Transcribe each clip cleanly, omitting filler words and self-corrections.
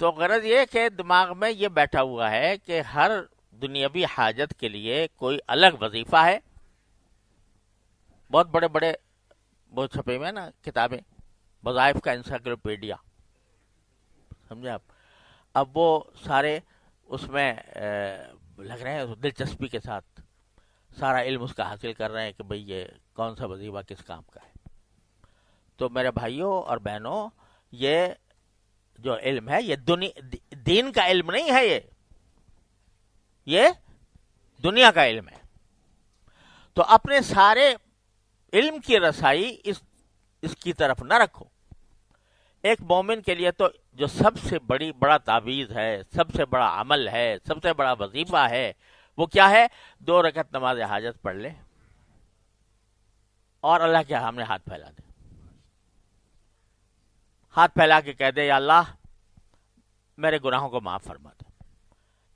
تو غرض یہ کہ دماغ میں یہ بیٹھا ہوا ہے کہ ہر دنیاوی حاجت کے لیے کوئی الگ وظیفہ ہے. بہت بڑے بڑے وہ چھپے ہوئے ہیں نا کتابیں، وظائف کا انسائکلوپیڈیا، سمجھے آپ. اب وہ سارے اس میں لگ رہے ہیں دلچسپی کے ساتھ سارا علم اس کا حاصل کر رہے ہیں کہ بھئی یہ کون سا وظیفہ کس کام کا ہے. تو میرے بھائیوں اور بہنوں، یہ جو علم ہے یہ دین کا علم نہیں ہے، یہ دنیا کا علم ہے. تو اپنے سارے علم کی رسائی اس کی طرف نہ رکھو. ایک مومن کے لیے تو جو سب سے بڑا تعویذ ہے، سب سے بڑا عمل ہے، سب سے بڑا وظیفہ ہے، وہ کیا ہے؟ 2 رکعت نماز حاجت پڑھ لے اور اللہ کے سامنے ہاتھ پھیلا دے. ہاتھ پھیلا کے کہہ دے یا اللہ میرے گناہوں کو معاف فرما دے.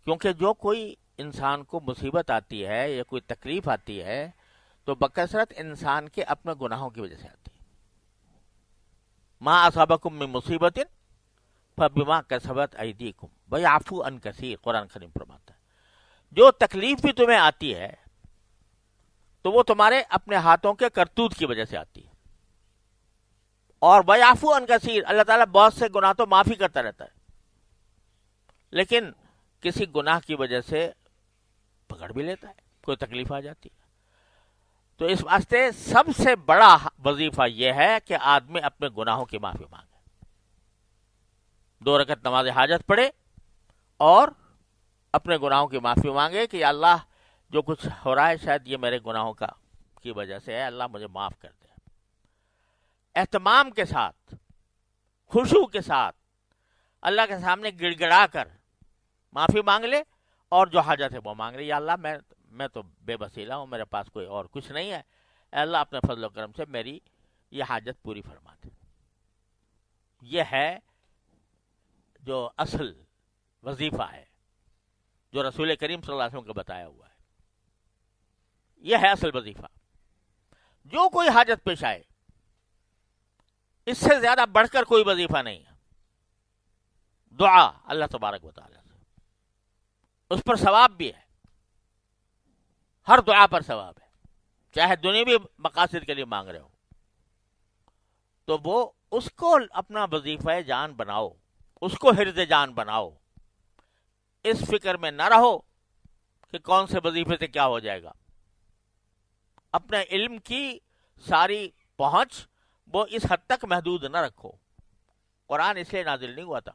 کیونکہ جو کوئی انسان کو مصیبت آتی ہے یا کوئی تکلیف آتی ہے تو بکثرت انسان کے اپنے گناہوں کی وجہ سے آتی ہے. ما اصابکم من مصیبت فبما کسبت ایدیکم ویعفو عن کثیر، قرآن کریم فرماتا ہے جو تکلیف بھی تمہیں آتی ہے تو وہ تمہارے اپنے ہاتھوں کے کرتوت کی وجہ سے آتی ہے. اور ویعفو عن کثیر، اللہ تعالیٰ بہت سے گناہ تو معافی کرتا رہتا ہے، لیکن کسی گناہ کی وجہ سے پکڑ بھی لیتا ہے، کوئی تکلیف آ جاتی ہے. تو اس واسطے سب سے بڑا وظیفہ یہ ہے کہ آدمی اپنے گناہوں کی معافی مانگے، 2 رکعت نماز حاجت پڑھے اور اپنے گناہوں کی معافی مانگے کہ یا اللہ جو کچھ ہو رہا ہے شاید یہ میرے گناہوں کی وجہ سے ہے، اللہ مجھے معاف کر دے. اہتمام کے ساتھ، خشوع کے ساتھ اللہ کے سامنے گڑ گڑا کر معافی مانگ لے اور جو حاجت ہے وہ مانگ لے. یا اللہ میں تو بے وسیلہ ہوں، میرے پاس کوئی اور کچھ نہیں ہے، اے اللہ اپنے فضل و کرم سے میری یہ حاجت پوری فرما دے. یہ ہے جو اصل وظیفہ ہے جو رسول کریم صلی اللہ علیہ وسلم کا بتایا ہوا ہے. یہ ہے اصل وظیفہ. جو کوئی حاجت پیش آئے اس سے زیادہ بڑھ کر کوئی وظیفہ نہیں ہے. دعا اللہ تبارک و تعالی سے، اس پر ثواب بھی ہے، ہر دعا پر ثواب ہے، چاہے دنیاوی مقاصد کے لیے مانگ رہے ہو تو وہ اس کو اپنا وظیفہ جان بناؤ، اس کو حرز جان بناؤ. اس فکر میں نہ رہو کہ کون سے وظیفے سے کیا ہو جائے گا. اپنے علم کی ساری پہنچ وہ اس حد تک محدود نہ رکھو. قرآن اس لیے نازل نہیں ہوا تھا